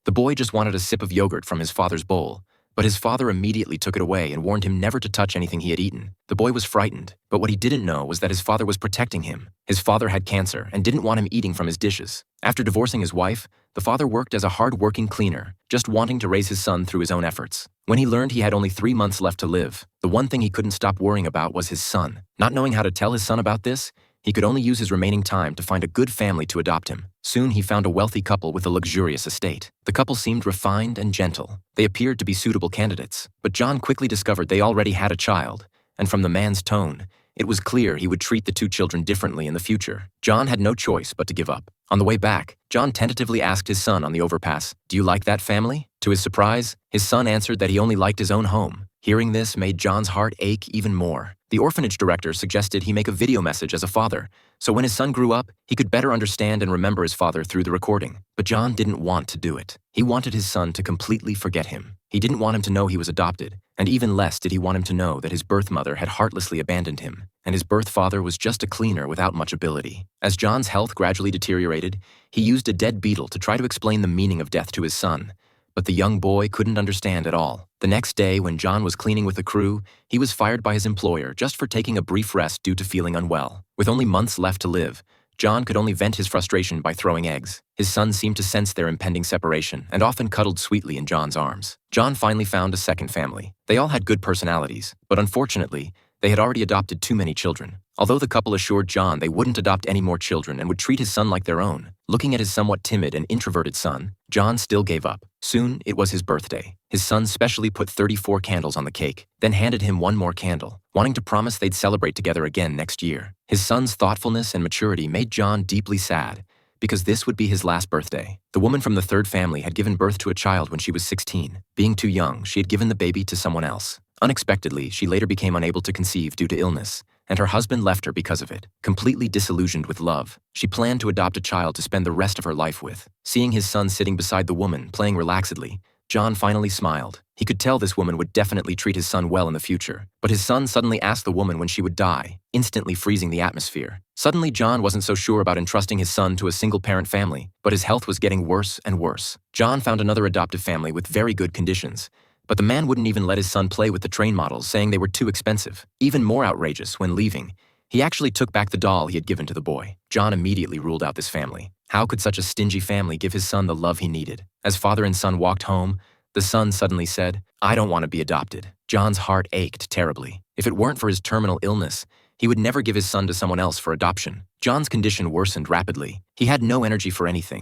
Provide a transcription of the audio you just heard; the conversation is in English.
The boy just wanted a sip of yogurt from his father's bowl, but his father immediately took it away and warned him never to touch anything he had eaten. The boy was frightened, but what he didn't know was that his father was protecting him. His father had cancer and didn't want him eating from his dishes. After divorcing his wife, the father worked as a hard-working cleaner, just wanting to raise his son through his own efforts. When he learned he had only 3 months left to live, the one thing he couldn't stop worrying about was his son. Not knowing how to tell his son about this, he could only use his remaining time to find a good family to adopt him. Soon he found a wealthy couple with a luxurious estate. The couple seemed refined and gentle. They appeared to be suitable candidates, but John quickly discovered they already had a child, and from the man's tone, it was clear he would treat the 2 children differently in the future. John had no choice but to give up. On the way back, John tentatively asked his son on the overpass, "Do you like that family?" To his surprise, his son answered that he only liked his own home. Hearing this made John's heart ache even more. The orphanage director suggested he make a video message as a father, so when his son grew up, he could better understand and remember his father through the recording. But John didn't want to do it. He wanted his son to completely forget him. He didn't want him to know he was adopted, and even less did he want him to know that his birth mother had heartlessly abandoned him, and his birth father was just a cleaner without much ability. As John's health gradually deteriorated, he used a dead beetle to try to explain the meaning of death to his son, but the young boy couldn't understand at all. The next day, when John was cleaning with the crew, he was fired by his employer just for taking a brief rest due to feeling unwell. With only months left to live, John could only vent his frustration by throwing eggs. His son seemed to sense their impending separation and often cuddled sweetly in John's arms. John finally found a second family. They all had good personalities, but unfortunately, they had already adopted too many children. Although the couple assured John they wouldn't adopt any more children and would treat his son like their own, looking at his somewhat timid and introverted son, John still gave up. Soon, it was his birthday. His son specially put 34 candles on the cake, then handed him one more candle, wanting to promise they'd celebrate together again next year. His son's thoughtfulness and maturity made John deeply sad, because this would be his last birthday. The woman from the third family had given birth to a child when she was 16. Being too young, she had given the baby to someone else. Unexpectedly, she later became unable to conceive due to illness, and her husband left her because of it. Completely disillusioned with love, she planned to adopt a child to spend the rest of her life with. Seeing his son sitting beside the woman, playing relaxedly, John finally smiled. He could tell this woman would definitely treat his son well in the future. But his son suddenly asked the woman when she would die, instantly freezing the atmosphere. Suddenly, John wasn't so sure about entrusting his son to a single-parent family, but his health was getting worse and worse. John found another adoptive family with very good conditions, but the man wouldn't even let his son play with the train models, saying they were too expensive. Even more outrageous, when leaving, he actually took back the doll he had given to the boy. John immediately ruled out this family. How could such a stingy family give his son the love he needed? As father and son walked home, the son suddenly said, "I don't want to be adopted." John's heart ached terribly. If it weren't for his terminal illness, he would never give his son to someone else for adoption. John's condition worsened rapidly. He had no energy for anything.